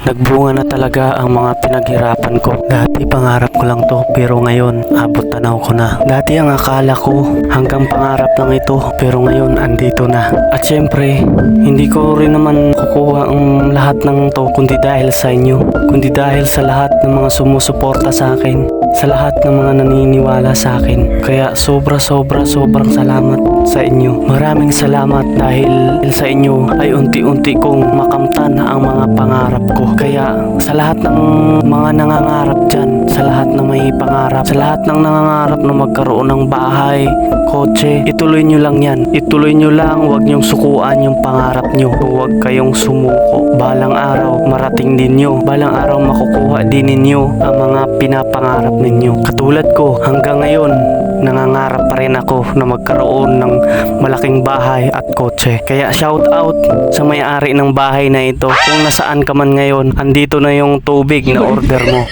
Nagbunga na talaga ang mga pinaghirapan ko. Dati pangarap ko lang to, pero ngayon abot tanaw ko na. Dati ang akala ko hanggang pangarap lang ito, pero ngayon andito na. At syempre, hindi ko rin naman kukuha ang lahat ng to kundi dahil sa inyo. Kundi dahil sa lahat ng mga sumusuporta sa akin, sa lahat ng mga naniniwala sa akin. Kaya sobrang salamat sa inyo. Maraming salamat dahil sa inyo ay unti-unti kong makamtan ang mga pangarap ko. Kaya sa lahat ng mga nangangarap dyan, sa lahat ng may pangarap, sa lahat ng nangangarap na magkaroon ng bahay, kotse, ituloy nyo lang yan. Ituloy nyo lang, huwag nyong sukuan yung pangarap nyo. Huwag kayong sumuko. Balang araw, marating din nyo. Balang araw, makukuha din ninyo ang mga pinapangarap ninyo. Katulad ko, hanggang ngayon, nangangarap pa rin ako na magkaroon ng malaking bahay at kotse. Kaya shout out sa may-ari ng bahay na ito. Kung nasaan ka man ngayon, andito na yung tubig na order mo.